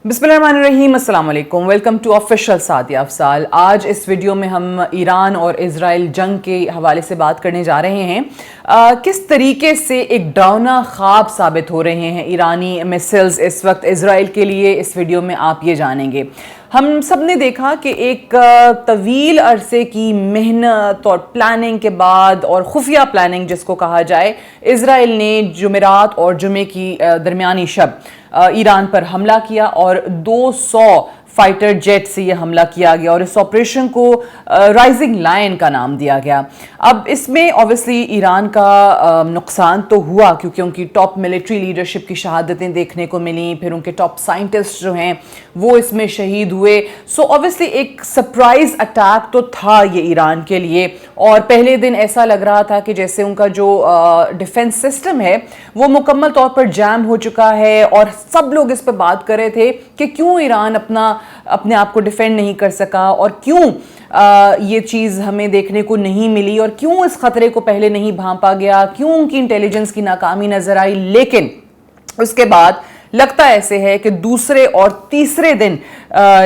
बिस्मिल्लाहिर्रहमानिर्रहीम, अस्सलाम वालेकुम। Welcome to official Sadia Afsal. आज इस वीडियो में हम ईरान और इजराइल जंग के हवाले से बात करने जा रहे हैं। किस तरीके से एक डरावना ख्वाब साबित हो रहे हैं ईरानी मिसाइल्स इस वक्त इजराइल के लिए, इस वीडियो में आप ये जानेंगे। हम सब ने देखा कि एक तवील अरसे की मेहनत और प्लानिंग के बाद, और खुफिया प्लानिंग जिसको कहा जाए, इजराइल ने जुमेरात और जुमे की दरमियानी शब ईरान पर हमला किया और 200 फाइटर जेट से ये हमला किया गया और इस ऑपरेशन को राइजिंग लायन का नाम दिया गया। अब इसमें ऑब्वियसली ईरान का नुकसान तो हुआ क्योंकि उनकी टॉप मिलिट्री लीडरशिप की शहादतें देखने को मिली, फिर उनके टॉप साइंटिस्ट जो हैं वो इसमें शहीद हुए। सो ऑब्वियसली एक सरप्राइज अटैक तो था ये ईरान के लिए, और पहले दिन ऐसा लग रहा था कि जैसे उनका जो डिफेंस सिस्टम है वो मुकम्मल तौर पर जैम हो चुका है, और सब लोग इस पर बात कर रहे थे कि क्यों ईरान अपने आप को डिफेंड नहीं कर सका, और क्यों ये चीज़ हमें देखने को नहीं मिली, और क्यों इस खतरे को पहले नहीं भांपा गया, क्यों उनकी इंटेलिजेंस की नाकामी नजर आई। लेकिन उसके बाद लगता ऐसे है कि दूसरे और तीसरे दिन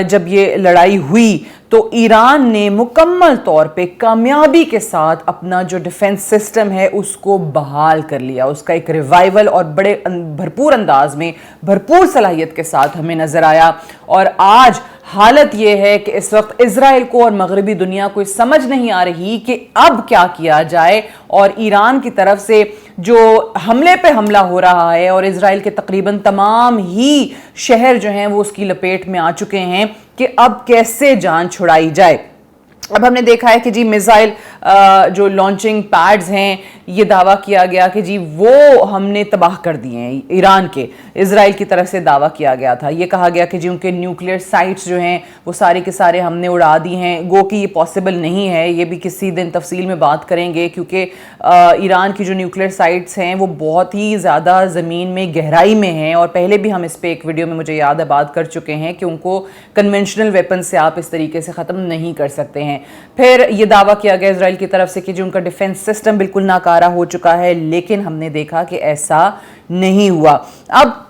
जब ये लड़ाई हुई तो ईरान ने मुकम्मल तौर पे कामयाबी के साथ अपना जो डिफेंस सिस्टम है उसको बहाल कर लिया। उसका एक रिवाइवल और बड़े भरपूर अंदाज में, भरपूर सलाहियत के साथ हमें नजर आया। और आज हालत यह है कि इस वक्त इजराइल को और मगरबी दुनिया को समझ नहीं आ रही कि अब क्या किया जाए, और ईरान की तरफ से जो हमले पे हमला हो रहा है और इजराइल के तकरीबन तमाम ही शहर जो हैं वो उसकी लपेट में आ चुके हैं कि अब कैसे जान छुड़ाई जाए। अब हमने देखा है कि जी मिसाइल जो लॉन्चिंग पैड्स हैं, ये दावा किया गया कि जी वो हमने तबाह कर दिए हैं। ईरान के इजराइल की तरफ से दावा किया गया था, ये कहा गया कि जी उनके न्यूक्लियर साइट्स जो हैं वो सारे के सारे हमने उड़ा दी हैं। गो कि ये पॉसिबल नहीं है, ये भी किसी दिन तफसील में बात करेंगे, क्योंकि ईरान की जो न्यूक्लियर साइट्स हैं वो बहुत ही ज़्यादा ज़मीन में गहराई में हैं, और पहले भी हम इस पर एक वीडियो में मुझे याद है बात कर चुके हैं कि उनको कन्वेंशनल वेपन से आप इस तरीके से ख़त्म नहीं कर सकते हैं। फिर ये दावा किया गया इजराइल की तरफ से कि जो उनका डिफेंस सिस्टम बिल्कुल नाकारा हो चुका है, लेकिन हमने देखा कि ऐसा नहीं हुआ। अब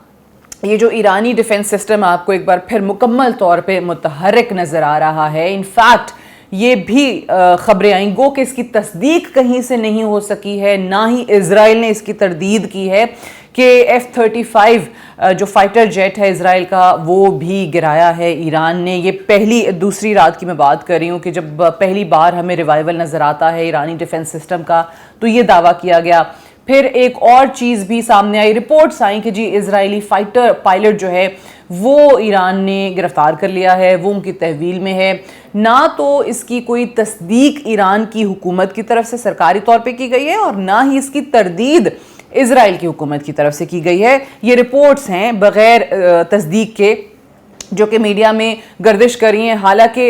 ये जो ईरानी डिफेंस सिस्टम आपको एक बार फिर मुकम्मल तौर पे मुतहर्रिक नजर आ रहा है। इनफैक्ट ये भी खबरें आई, गो कि इसकी तस्दीक कहीं से नहीं हो सकी है, ना ही इजराइल ने इसकी तरदीद की है कि F-35 जो फाइटर जेट है इजराइल का वो भी गिराया है ईरान ने। ये दूसरी रात की मैं बात कर रही हूँ कि जब पहली बार हमें रिवाइवल नज़र आता है ईरानी डिफेंस सिस्टम का, तो ये दावा किया गया। फिर एक और चीज़ भी सामने आई, रिपोर्ट्स आई कि जी इजरायली फाइटर पायलट जो है वो ईरान ने गिरफ्तार कर लिया है, वो उनकी तहवील में है। ना तो इसकी कोई तस्दीक ईरान की हुकूमत की तरफ से सरकारी तौर पे की गई है, और ना ही इसकी तरदीद इजराइल की हुकूमत की तरफ से की गई है। ये रिपोर्ट्स हैं बगैर तस्दीक के जो कि मीडिया में गर्दिश कर रही हैं। हालांकि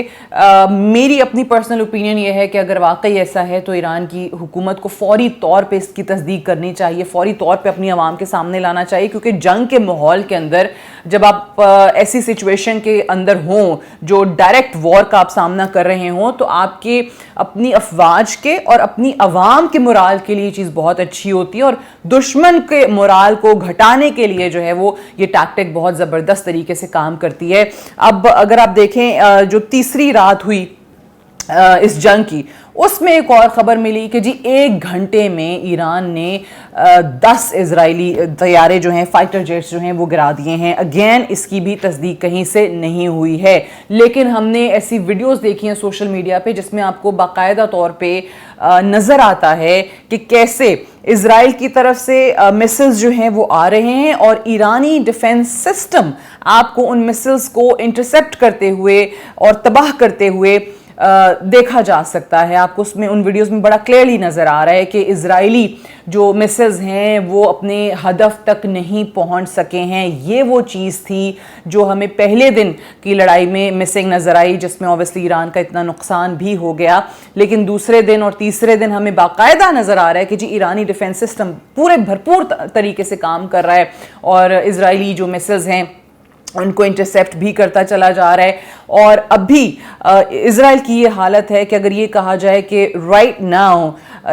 मेरी अपनी पर्सनल ओपिनियन ये है कि अगर वाकई ऐसा है तो ईरान की हुकूमत को फौरी तौर पे इसकी तस्दीक करनी चाहिए, फौरी तौर पे अपनी आवाम के सामने लाना चाहिए, क्योंकि जंग के माहौल के अंदर जब आप ऐसी सिचुएशन के अंदर हों जो डायरेक्ट वॉर का आप सामना कर रहे हों, तो आपके अपनी अफवाज के और अपनी आवाम के मोराल के लिए चीज़ बहुत अच्छी होती है, और दुश्मन के मोराल को घटाने के लिए जो है वो ये टैक्टिक बहुत ज़बरदस्त तरीके से काम करती है। अब अगर आप देखें जो तीसरी रात हुई इस जंग की, उसमें एक और खबर मिली कि जी 1 घंटे में ईरान ने 10 इजरायली तैयारे जो हैं, फाइटर जेट्स जो हैं वो गिरा दिए हैं। अगेन इसकी भी तस्दीक कहीं से नहीं हुई है, लेकिन हमने ऐसी वीडियोस देखी हैं सोशल मीडिया पे जिसमें आपको बाकायदा तौर पे नज़र आता है कि कैसे इजराइल की तरफ से मिसाइल्स जो हैं वो आ रहे हैं, और ईरानी डिफेंस सिस्टम आपको उन मिसाइल्स को इंटरसेप्ट करते हुए और तबाह करते हुए देखा जा सकता है। आपको उसमें उन वीडियोस में बड़ा क्लियरली नज़र आ रहा है कि इजरायली जो मिसाइल्स हैं वो अपने हदफ तक नहीं पहुंच सके हैं। ये वो चीज़ थी जो हमें पहले दिन की लड़ाई में मिसिंग नज़र आई, जिसमें ऑब्वियसली ईरान का इतना नुकसान भी हो गया। लेकिन दूसरे दिन और तीसरे दिन हमें बाकायदा नज़र आ रहा है कि जी ईरानी डिफेंस सिस्टम पूरे भरपूर तरीके से काम कर रहा है, और इजरायली जो मिसाइल्स हैं उनको इंटरसेप्ट भी करता चला जा रहा है। اور ابھی اسرائیل کی یہ حالت ہے کہ اگر یہ کہا جائے کہ right now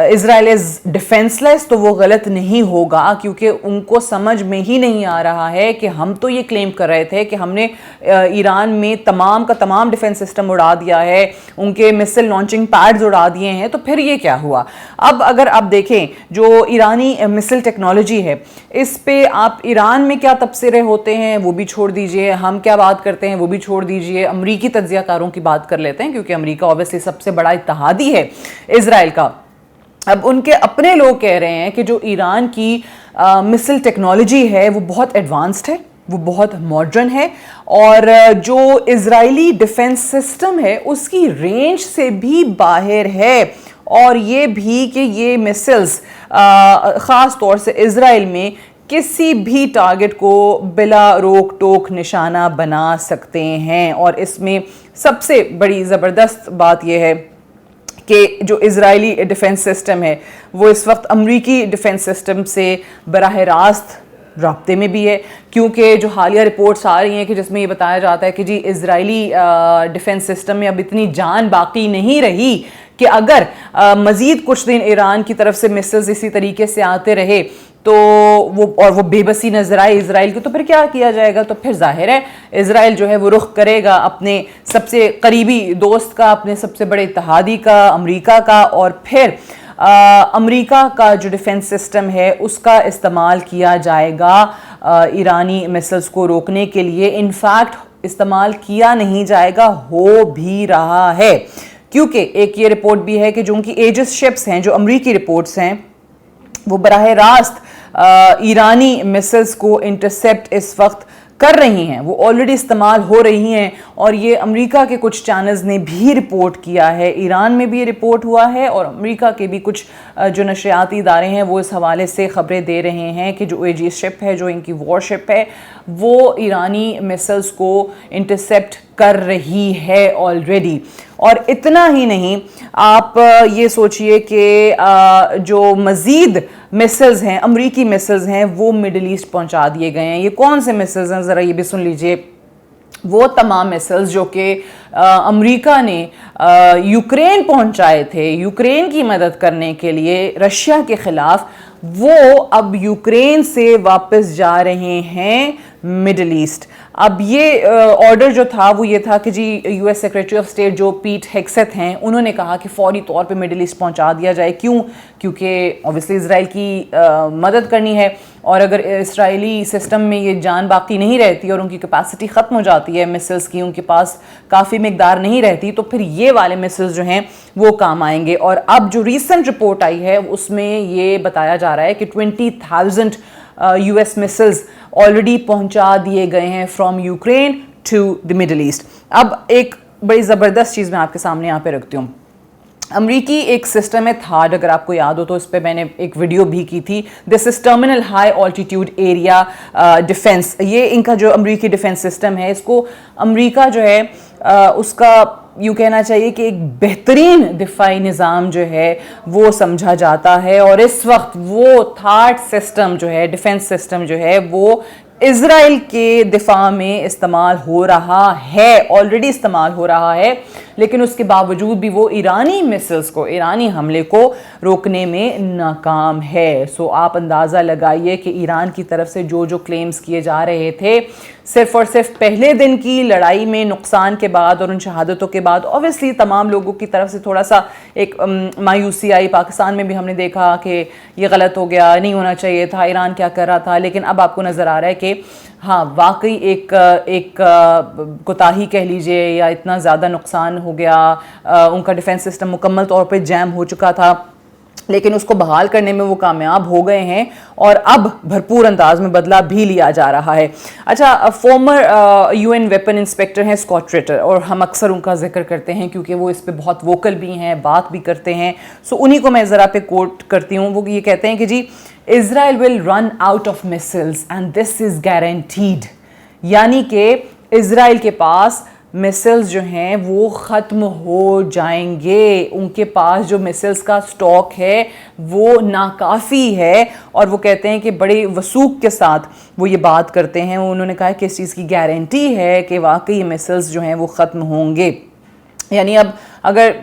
Israel is defence لیس تو وہ غلط نہیں ہوگا، کیونکہ ان کو سمجھ میں ہی نہیں آ رہا ہے کہ ہم تو یہ کلیم کر رہے تھے کہ ہم نے ایران میں تمام کا تمام ڈیفینس سسٹم اڑا دیا ہے، ان کے مسل لانچنگ پیڈز اڑا دیے ہیں، تو پھر یہ کیا ہوا؟ اب اگر آپ دیکھیں جو ایرانی مسل ٹیکنالوجی ہے، اس پہ آپ ایران میں کیا تبصرے ہوتے ہیں وہ بھی چھوڑ دیجئے، ہم کیا بات کرتے ہیں وہ بھی چھوڑ دیجئے، امریکی تجزیہ کاروں کی بات کر لیتے ہیں، کیونکہ امریکہ اوبیسلی سب سے بڑا اتحادی ہے اسرائیل کا۔ اب ان کے اپنے لوگ کہہ رہے ہیں کہ جو ایران کی مسل ٹیکنالوجی ہے وہ بہت ایڈوانسڈ ہے، وہ بہت ماڈرن ہے، اور جو اسرائیلی ڈیفنس سسٹم ہے اس کی رینج سے بھی باہر ہے، اور یہ بھی کہ یہ مسلز خاص طور سے اسرائیل میں کسی بھی ٹارگٹ کو بلا روک ٹوک نشانہ بنا سکتے ہیں۔ اور اس میں سب سے بڑی زبردست بات یہ ہے کہ جو اسرائیلی ڈیفنس سسٹم ہے وہ اس وقت امریکی ڈیفنس سسٹم سے براہ راست رابطے میں بھی ہے، کیونکہ جو حالیہ رپورٹس آ رہی ہیں کہ جس میں یہ بتایا جاتا ہے کہ جی اسرائیلی ڈیفنس سسٹم میں اب اتنی جان باقی نہیں رہی کہ اگر مزید کچھ دن ایران کی طرف سے مسلز اسی طریقے سے آتے رہے تو وہ بے بسی نظر آئے اسرائیل کی، تو پھر کیا کیا جائے گا؟ تو پھر ظاہر ہے اسرائیل جو ہے وہ رخ کرے گا اپنے سب سے قریبی دوست کا، اپنے سب سے بڑے اتحادی کا، امریکہ کا، اور پھر امریکہ کا جو ڈیفنس سسٹم ہے اس کا استعمال کیا جائے گا ایرانی مسلز کو روکنے کے لیے۔ انفیکٹ استعمال کیا نہیں جائے گا، ہو بھی رہا ہے، کیونکہ ایک یہ رپورٹ بھی ہے کہ جو ان کی ایجس شپس ہیں، جو امریکی رپورٹس ہیں، وہ براہ راست ایرانی مسلز کو انٹرسیپٹ اس وقت کر رہی ہیں، وہ آلریڈی استعمال ہو رہی ہیں، اور یہ امریکہ کے کچھ چینلز نے بھی رپورٹ کیا ہے، ایران میں بھی یہ رپورٹ ہوا ہے، اور امریکہ کے بھی کچھ جو نشریاتی ادارے ہیں وہ اس حوالے سے خبریں دے رہے ہیں کہ جو ایجس شپ ہے، جو ان کی وار شپ ہے، وہ ایرانی مسلز کو انٹرسیپٹ کر رہی ہے آلریڈی۔ اور اتنا ہی نہیں، آپ یہ سوچئے کہ جو مزید مسلز ہیں، امریکی مسلز ہیں، وہ مڈل ایسٹ پہنچا دیے گئے ہیں۔ یہ کون سے مسلز ہیں ذرا یہ بھی سن لیجئے۔ وہ تمام مسلز جو کہ امریکہ نے یوکرین پہنچائے تھے یوکرین کی مدد کرنے کے لیے رشیا کے خلاف، وہ اب یوکرین سے واپس جا رہے ہیں مڈل ایسٹ۔ اب یہ آرڈر جو تھا وہ یہ تھا کہ جی U S secretary of state جو پیٹ ہیگسیتھ ہیں، انہوں نے کہا کہ فوری طور پہ مڈل ایسٹ پہنچا دیا جائے۔ کیوں؟ کیونکہ اوبیسلی اسرائیل کی مدد کرنی ہے، اور اگر اسرائیلی سسٹم میں یہ جان باقی نہیں رہتی اور ان کی کیپیسٹی ختم ہو جاتی ہے مسلز کی، ان کے پاس کافی مقدار نہیں رہتی، تو پھر یہ والے مسلز جو ہیں وہ کام آئیں گے۔ اور اب جو ریسنٹ رپورٹ آئی ہے اس میں یہ بتایا جا رہا ہے کہ 20,000 یو ایس مسلز آلریڈی پہنچا دیے گئے ہیں from Ukraine to the Middle East. اب ایک بڑی زبردست چیز میں آپ کے سامنے یہاں پہ رکھتی ہوں۔ امریکی ایک سسٹم ہے تھاڈ، اگر آپ کو یاد ہو تو اس پہ میں نے ایک ویڈیو بھی کی تھی، دس از ٹرمینل ہائی آلٹیٹیوڈ ایریا ڈیفنس۔ یہ ان کا جو امریکی ڈیفنس سسٹم ہے، اس کو امریکہ جو ہے اس کا یوں کہنا چاہیے کہ ایک بہترین دفاعی نظام جو ہے وہ سمجھا جاتا ہے، اور اس وقت وہ تھاڈ سسٹم جو ہے، ڈیفنس سسٹم جو ہے، وہ اسرائیل کے دفاع میں استعمال ہو رہا ہے، آلریڈی استعمال ہو رہا ہے، لیکن اس کے باوجود بھی وہ ایرانی مسلز کو، ایرانی حملے کو روکنے میں ناکام ہے۔ سو آپ اندازہ لگائیے کہ ایران کی طرف سے جو جو کلیمز کیے جا رہے تھے، صرف اور صرف پہلے دن کی لڑائی میں نقصان کے بعد اور ان شہادتوں کے بعد اوبیسلی تمام لوگوں کی طرف سے تھوڑا سا ایک مایوسی آئی۔ پاکستان میں بھی ہم نے دیکھا کہ یہ غلط ہو گیا، نہیں ہونا چاہیے تھا، ایران کیا کر رہا تھا، لیکن اب آپ کو نظر آ رہا ہے کہ ہاں واقعی ایک کوتاہی کہہ لیجئے، یا اتنا زیادہ نقصان ہو گیا، ان کا ڈیفنس سسٹم مکمل طور پہ جیم ہو چکا تھا، لیکن اس کو بحال کرنے میں وہ کامیاب ہو گئے ہیں، اور اب بھرپور انداز میں بدلہ بھی لیا جا رہا ہے۔ اچھا، former U N weapon inspector ہیں اسکاٹ ریٹر، اور ہم اکثر ان کا ذکر کرتے ہیں کیونکہ وہ اس پہ بہت ووکل بھی ہیں، بات بھی کرتے ہیں، سو انہی کو میں ذرا پہ کوٹ کرتی ہوں۔ وہ یہ کہتے ہیں کہ جی Israel will run out of missiles and this is guaranteed، یعنی کہ اسرائیل کے پاس मिसाइल्स जो हैं वो ख़त्म हो जाएंगे, उनके पास जो मिसाइल्स का स्टॉक है वो नाकाफ़ी है। और वो कहते हैं कि बड़े वसूख के साथ वो ये बात करते हैं, उन्होंने कहा कि इस चीज़ की गारंटी है कि वाकई ये मिसाइल्स जो हैं वो ख़त्म होंगे। यानी अब अगर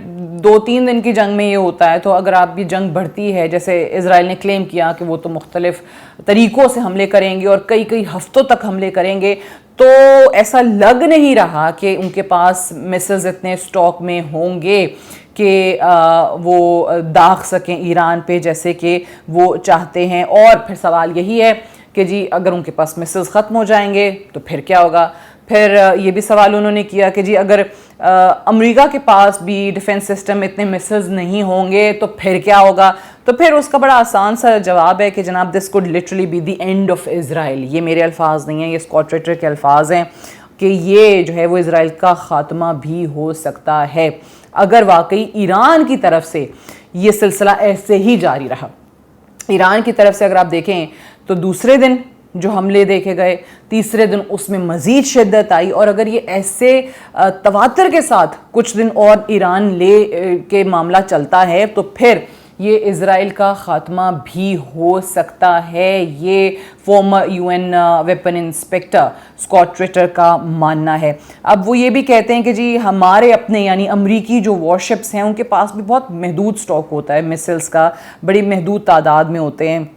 2-3 दिन की जंग में ये होता है तो अगर आप ये जंग बढ़ती है, जैसे इजराइल ने क्लेम किया कि वो तो मुख्तलिफ तरीक़ों से हमले करेंगे और कई कई हफ्तों तक हमले करेंगे, तो ऐसा लग नहीं रहा कि उनके पास मिसाइल्स इतने स्टॉक में होंगे कि वो दाग सकें ईरान पे जैसे कि वो चाहते हैं। और फिर सवाल यही है कि जी अगर उनके पास मिसाइल्स ख़त्म हो जाएंगे तो फिर क्या होगा। फिर ये भी सवाल उन्होंने किया कि जी अगर अमेरिका के पास भी डिफेंस सिस्टम इतने मिसाइल्स नहीं होंगे तो फिर क्या होगा। तो फिर उसका बड़ा आसान सा जवाब है कि जनाब this could literally be the end of Israel. ये मेरे अल्फाज नहीं हैं, ये स्कॉट रिटर के अल्फाज हैं कि ये जो है वो इज़राइल का ख़ात्मा भी हो सकता है अगर वाकई ईरान की तरफ से ये सिलसिला ऐसे ही जारी रहा। ईरान की तरफ से अगर आप देखें तो दूसरे दिन जो हमले देखे गए, तीसरे दिन उसमें मज़ीद शिद्दत आई, और अगर ये ऐसे तवातर के साथ कुछ दिन और ईरान के मामला चलता है तो फिर ये इज़राइल का ख़ात्मा भी हो सकता है। ये former UN weapon inspector Scott Ritter का मानना है। अब वो ये भी कहते हैं कि जी हमारे अपने यानी अमरीकी जो वॉरशिप्स हैं उनके पास भी बहुत महदूद स्टॉक होता है मिसाइल्स का, बड़ी महदूद तादाद में होते हैं।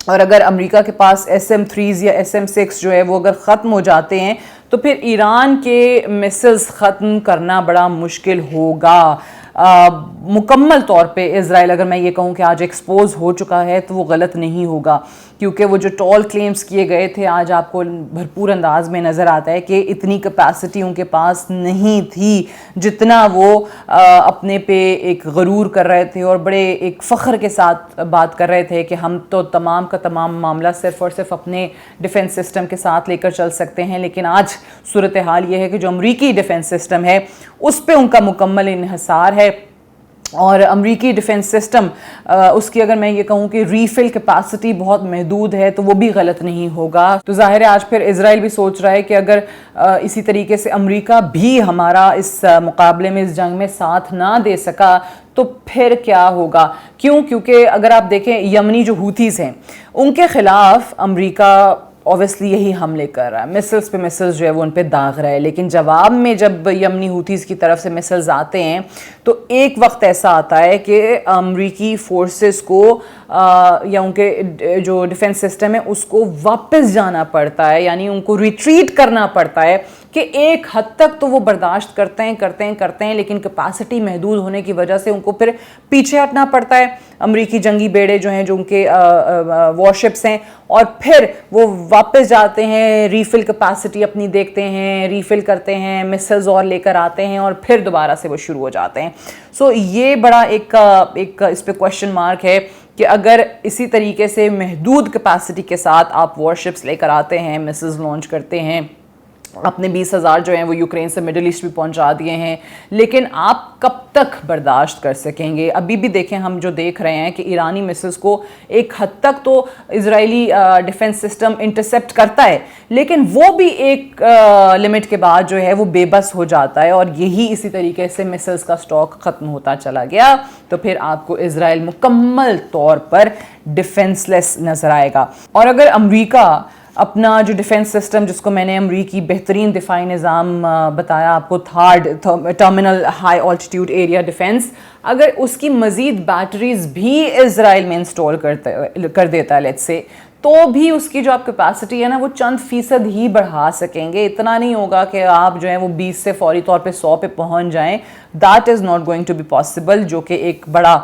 और अगर अमेरिका के पास SM-3s या SM-6 जो है वो अगर ख़त्म हो जाते हैं तो फिर ईरान के मिसाइल्स ख़त्म करना बड़ा मुश्किल होगा। मुकम्मल तौर पे इज़राइल अगर मैं ये कहूँ कि आज एक्सपोज हो चुका है तो वो गलत नहीं होगा, क्योंकि वो जो टॉल क्लेम्स किए गए थे आज आपको भरपूर अंदाज में नज़र आता है कि इतनी कैपेसिटी उनके पास नहीं थी जितना वो अपने पे एक गरूर कर रहे थे और बड़े एक फ़ख्र के साथ बात कर रहे थे कि हम तो तमाम का तमाम मामला सिर्फ़ और सिर्फ अपने डिफेंस सिस्टम के साथ लेकर चल सकते हैं। लेकिन आज सूरत हाल ये है कि जो अमरीकी डिफेंस सिस्टम है उस पर उनका मुकम्मल इन्हिसार है, और अमरीकी डिफेंस सिस्टम उसकी अगर मैं ये कहूँ कि रीफिल कैपेसिटी बहुत महदूद है तो वो भी गलत नहीं होगा। तो ज़ाहिर है आज फिर इज़राइल भी सोच रहा है कि अगर इसी तरीके से अमरीका भी हमारा इस मुकाबले में इस जंग में साथ ना दे सका तो फिर क्या होगा। क्यों? क्योंकि अगर आप देखें यमनी जो हूथीज़ हैं उनके ख़िलाफ़ अमरीका ऑब्वियसली यही हमले कर रहा है, मिसाइल्स पे मिसाइल्स जो है वो उन पे दाग रहा है। लेकिन जवाब में जब यमनी हूथीज़ की तरफ से मिसाइल्स आते हैं तो एक वक्त ऐसा आता है कि अमरीकी फोर्सेस को या उनके जो डिफेंस सिस्टम है उसको वापस जाना पड़ता है, यानी उनको रिट्रीट करना पड़ता है कि एक हद तक तो वो बर्दाश्त करते हैं लेकिन कैपेसिटी महदूद होने की वजह से उनको फिर पीछे हटना पड़ता है। अमरीकी जंगी बेड़े जो हैं जो उनके वॉरशिप्स हैं, और फिर वो वापस जाते हैं, रीफिल कैपेसिटी अपनी देखते हैं, रीफिल करते हैं, मिसाइल्स और लेकर आते हैं और फिर दोबारा से वो शुरू हो जाते हैं। सो ये बड़ा एक इस पे क्वेश्चन मार्क है कि अगर इसी तरीके से महदूद कैपेसिटी के साथ आप वॉरशिप्स लेकर आते हैं, मिसाइल्स लॉन्च करते हैं, अपने 20,000 जो हैं वो यूक्रेन से मिडिल ईस्ट भी पहुंचा दिए हैं, लेकिन आप कब तक बर्दाश्त कर सकेंगे। अभी भी देखें, हम जो देख रहे हैं कि ईरानी मिसाइल्स को एक हद तक तो इजरायली डिफेंस सिस्टम इंटरसेप्ट करता है, लेकिन वो भी एक लिमिट के बाद जो है वो बेबस हो जाता है, और यही इसी तरीके से मिसाइल्स का स्टॉक ख़त्म होता चला गया तो फिर आपको इजराइल मुकम्मल तौर पर डिफेंसलेस नज़र आएगा। और अगर अमरीका अपना जो डिफेंस सिस्टम, जिसको मैंने अमरीकी बेहतरीन दिफाई निज़ाम बताया आपको, third terminal high altitude area defence, अगर उसकी मज़ीद बैटरीज भी इजराइल में इंस्टॉल कर देता है लेट्स से, तो भी उसकी जो आप कैपेसिटी है ना वो चंद फीसद ही बढ़ा सकेंगे। इतना नहीं होगा कि आप जो है वो 20 से फौरी तौर पे 100 पे पहुंच जाएं। That is not going to be possible, जो कि एक बड़ा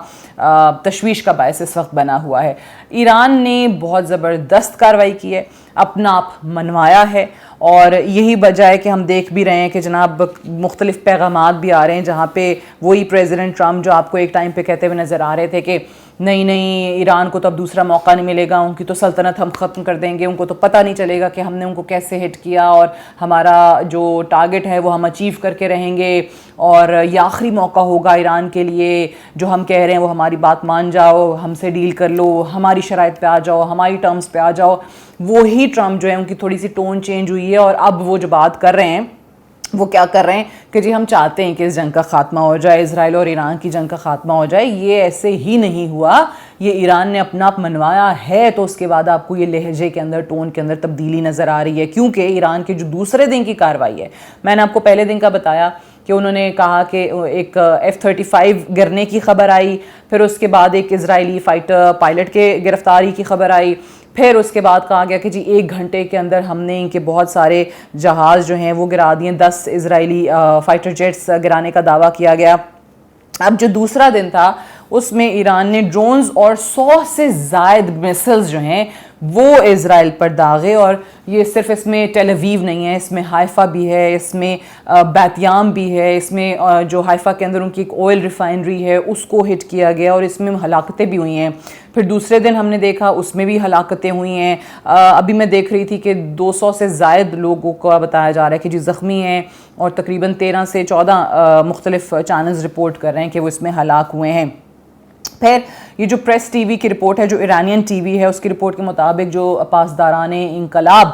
तशवीश का बायस इस वक्त बना हुआ है। ईरान ने बहुत ज़बरदस्त कार्रवाई की है, अपना आप मनवाया है, और यही वजह है कि हम देख भी रहे हैं कि जनाब मुख्तलिफ पैगामात भी आ रहे हैं जहाँ पे वही प्रेसिडेंट ट्रम्प जो आपको एक टाइम पे कहते हुए नज़र आ रहे थे कि नहीं ईरान को तो अब दूसरा मौका नहीं मिलेगा, उनकी तो सल्तनत हम ख़त्म कर देंगे, उनको तो पता नहीं चलेगा कि हमने उनको कैसे हिट किया, और हमारा जो टारगेट है वो हम अचीव करके रहेंगे, और ये आखिरी मौका होगा ईरान के लिए, जो हम कह रहे हैं वो हमारी बात मान जाओ, हमसे डील कर लो, हमारी शराइत पे आ जाओ, हमारी टर्म्स पे आ जाओ। वो ही ट्रम्प जो है उनकी थोड़ी सी टोन चेंज हुई है, और अब वो जो बात कर रहे हैं وہ کیا کر رہے ہیں کہ جی ہم چاہتے ہیں کہ اس جنگ کا خاتمہ ہو جائے، اسرائیل اور ایران کی جنگ کا خاتمہ ہو جائے. یہ ایسے ہی نہیں ہوا، یہ ایران نے اپنا آپ منوایا ہے. تو اس کے بعد آپ کو یہ لہجے کے اندر، ٹون کے اندر تبدیلی نظر آ رہی ہے، کیونکہ ایران کے جو دوسرے دن کی کارروائی ہے، میں نے آپ کو پہلے دن کا بتایا کہ انہوں نے کہا کہ ایک F-35 گرنے کی خبر آئی، پھر اس کے بعد ایک اسرائیلی فائٹر پائلٹ کے گرفتاری کی خبر آئی، پھر اس کے بعد کہا گیا کہ جی 1 گھنٹے کے اندر ہم نے ان کے بہت سارے جہاز جو ہیں وہ گرا دیے، 10 اسرائیلی فائٹر جیٹس گرانے کا دعویٰ کیا گیا. اب جو دوسرا دن تھا اس میں ایران نے ڈرونز اور 100 سے زائد میسلز جو ہیں وہ اسرائیل پر داغے. اور یہ صرف اس میں ٹیل اویو نہیں ہے، اس میں حائفہ بھی ہے، اس میں بیتیام بھی ہے، اس میں جو حائفہ کے اندر ان کی ایک آئل ریفائنری ہے اس کو ہٹ کیا گیا، اور اس میں ہلاکتیں بھی ہوئی ہیں. پھر دوسرے دن ہم نے دیکھا اس میں بھی ہلاکتیں ہوئی ہیں. ابھی میں دیکھ رہی تھی کہ 200 سے زائد لوگوں کو بتایا جا رہا ہے کہ جی زخمی ہیں، اور تقریباً 13 سے 14 مختلف چینلز رپورٹ کر رہے ہیں کہ وہ اس میں ہلاک ہوئے ہیں. پھر یہ جو پریس ٹی وی کی رپورٹ ہے، جو ایرانین ٹی وی ہے، اس کی رپورٹ کے مطابق جو پاسداران انقلاب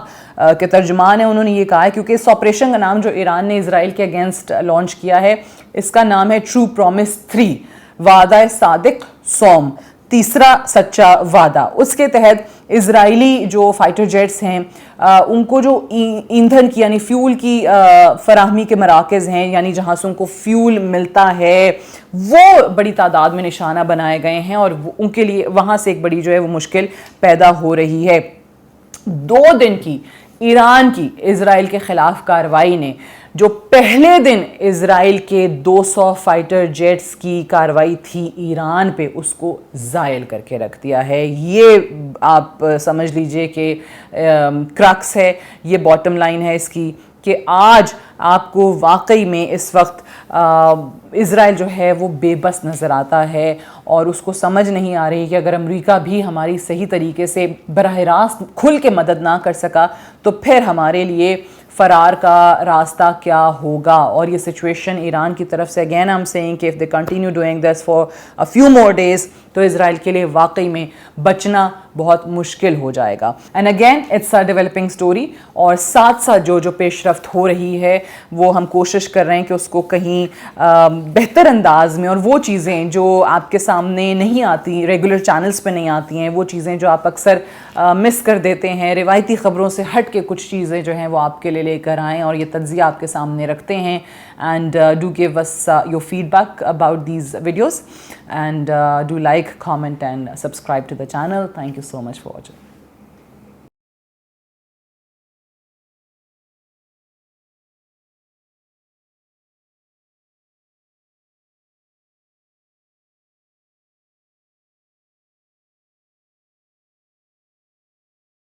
کے ترجمان ہیں انہوں نے یہ کہا ہے، کیونکہ اس آپریشن کا نام جو ایران نے اسرائیل کے اگینسٹ لانچ کیا ہے اس کا نام ہے ٹرو پرومس 3، وعدہ صادق سوم، تیسرا سچا وعدہ. اس کے تحت اسرائیلی جو فائٹر جیٹس ہیں ان کو جو ایندھن کی یعنی فیول کی فراہمی کے مراکز ہیں، یعنی جہاں سے ان کو فیول ملتا ہے، وہ بڑی تعداد میں نشانہ بنائے گئے ہیں، اور ان کے لیے وہاں سے ایک بڑی جو ہے وہ مشکل پیدا ہو رہی ہے. 2 دن کی ایران کی اسرائیل کے خلاف کارروائی نے جو پہلے دن اسرائیل کے 200 فائٹر جیٹس کی کارروائی تھی ایران پہ، اس کو زائل کر کے رکھ دیا ہے. یہ آپ سمجھ لیجئے کہ کرکس ہے، یہ باٹم لائن ہے اس کی، کہ آج آپ کو واقعی میں اس وقت اسرائیل جو ہے وہ بے بس نظر آتا ہے، اور اس کو سمجھ نہیں آ رہی کہ اگر امریکہ بھی ہماری صحیح طریقے سے براہ راست کھل کے مدد نہ کر سکا تو پھر ہمارے لیے فرار کا راستہ کیا ہوگا. اور یہ سچویشن ایران کی طرف سے اگین I'm saying کہ if they continue doing this for a few more days تو اسرائیل کے لیے واقعی میں بچنا بہت مشکل ہو جائے گا. And again it's a developing story, اور ساتھ ساتھ جو پیش رفت ہو رہی ہے وہ ہم کوشش کر رہے ہیں کہ اس کو کہیں بہتر انداز میں، اور وہ چیزیں جو آپ کے سامنے نہیں آتی، ریگولر چینلز پہ نہیں آتی ہیں، وہ چیزیں جو آپ اکثر مس کر دیتے ہیں، روایتی خبروں سے ہٹ کے کچھ چیزیں جو ہیں وہ آپ کے لیے لے کر آئیں اور یہ تجزیہ آپ کے سامنے رکھتے ہیں. And do give us your feedback about these videos, and do like, comment and subscribe to the channel. Thank you so much for watching.